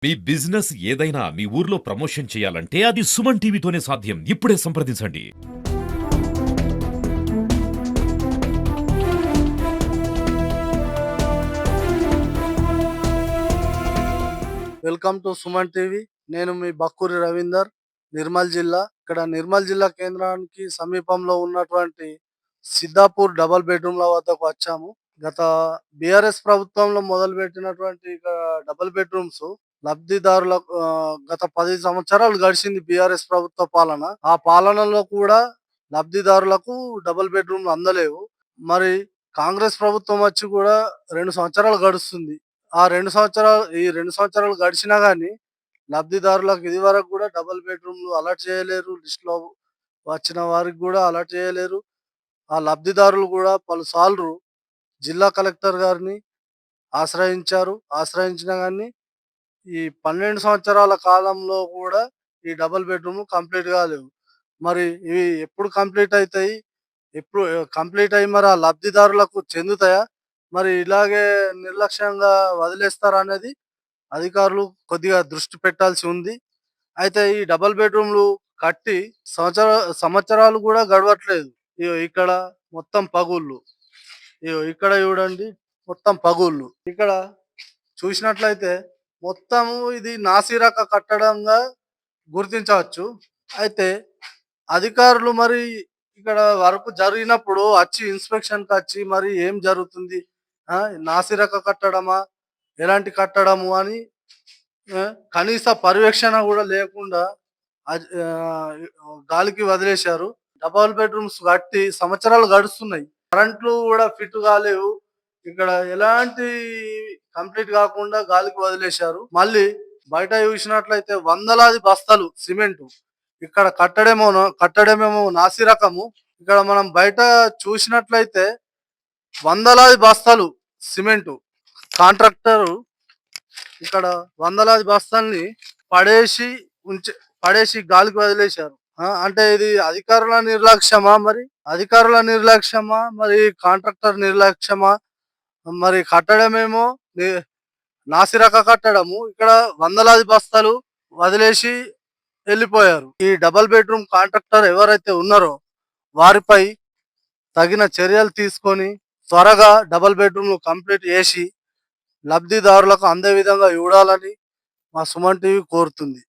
మీ business ఏదైనా మీ ఊర్లో promotion చేయాలంటే అది సుమన్ టీవీతోనే సాధ్యం. ఇప్పుడే సంప్రదించండి. Welcome to Suman TV. నేను మీ బక్కూరి రవీందర్, నిర్మల్ జిల్లా. ఇక్కడ నిర్మల్ జిల్లా కేంద్రానికి సమీపంలో ఉన్నటువంటి సిద్ధాపూర్ డబుల్ బెడ్రూమ్ల వద్దకు వచ్చాము. గత బీఆర్ఎస్ ప్రభుత్వంలో మొదలుపెట్టినటువంటి డబుల్ బెడ్రూమ్స్ లబ్ధిదారులకు గత 10 సంవత్సరాలు గడిచింది బీఆర్ఎస్ ప్రభుత్వ పాలన. ఆ పాలనలో కూడా లబ్ధిదారులకు డబుల్ బెడ్రూమ్లు అందలేవు. మరి కాంగ్రెస్ ప్రభుత్వం వచ్చి కూడా 2 సంవత్సరాలు గడుస్తుంది. ఈ 2 సంవత్సరాలు గడిచినా గాని లబ్ధిదారులకు ఇదివరకు కూడా డబుల్ బెడ్రూమ్‌లు అలాట్ చేయలేరు. లిస్ట్‌లో వచ్చిన వారికి గూడా అలాట్ చేయలేరు. ఆ లబ్ధిదారులు గూడా పలుసార్లు జిల్లా కలెక్టర్ గారిని ఆశ్రయించారు. ఆశ్రయించినా గాని ఈ 12 సంవత్సరాల కాలంలో గూడా ఈ డబుల్ బెడ్రూమ్‌లు కంప్లీట్ కాలేవు. మరి ఇవి ఎప్పుడు కంప్లీట్ అయితాయి? ఎప్పుడు కంప్లీట్ అయ్యి మరి ఆ లబ్ధిదారులకు చెందుతాయా? మరి ఇలాగే నిర్లక్ష్యంగా వదిలేస్తారా అనేది అధికారులు కొద్దిగా దృష్టి పెట్టాల్సి ఉంది. అయితే ఈ డబుల్ బెడ్‌రూమ్‌లు కట్టి సంవత్సరాలు గూడా గడవట్లేదు. ఇగో ఇక్కడ మొత్తం పగుళ్ళు. ఇగో ఇక్కడ చూడండి, మొత్తం పగుళ్ళు. ఇక్కడ చూసినట్లయితే మొత్తము ఇది నాసిరక కట్టడంగా గుర్తించవచ్చు. అయితే అధికారులు మరి ఇక్కడ వర్క్ జరిగినప్పుడు వచ్చి ఇన్స్‌పెక్షన్‌కచ్చి మరి ఏం జరుగుతుంది? నాసిరక కట్టడమా? ఎలాంటి కట్టడము అని కనీస పర్యవేక్షణ గూడా లేకుండా గాలికి వదిలేశారు. డబుల్ బెడ్‌రూమ్స్ కట్టి సంవత్సరాలు గడుస్తున్నాయి. కరెంట్లు గూడా ఫిట్ కాలేవు. ఇక్కడ ఎలాంటి కంప్లీట్ గాకుండా గాలికి వదిలేశారు. మళ్ళీ బయట చూసినట్లయితే వందలాది బస్తాలు సిమెంటు. ఇక్కడ కట్టడమేమో నాసి రకము. ఇక్కడ మనం బయట చూసినట్లయితే వందలాది బస్తాలు సిమెంటు. కాంట్రాక్టరు ఇక్కడ వందలాది బస్తాల్ని పడేసి పడేసి గాలికి వదిలేశారు. అంటే ఇది అధికారుల నిర్లక్ష్యమా మరి? అధికారుల నిర్లక్ష్యమా? మరి కాంట్రాక్టర్ నిర్లక్ష్యమా? మరి కట్టడమేమో నాసిరక కట్టడము. ఇక్కడ వందలాది బస్తాలు వదిలేసి వెళ్ళిపోయారు. ఈ డబుల్ బెడ్రూమ్ కాంట్రాక్టర్ ఎవరైతే ఉన్నారో వారిపై తగిన చర్యలు తీసుకొని త్వరగా డబుల్ బెడ్రూమ్‌లు కంప్లీట్ చేసి లబ్ధిదారులకు అందే విధంగా చూడాలని మా సుమన్ టీవీ కోరుతుంది.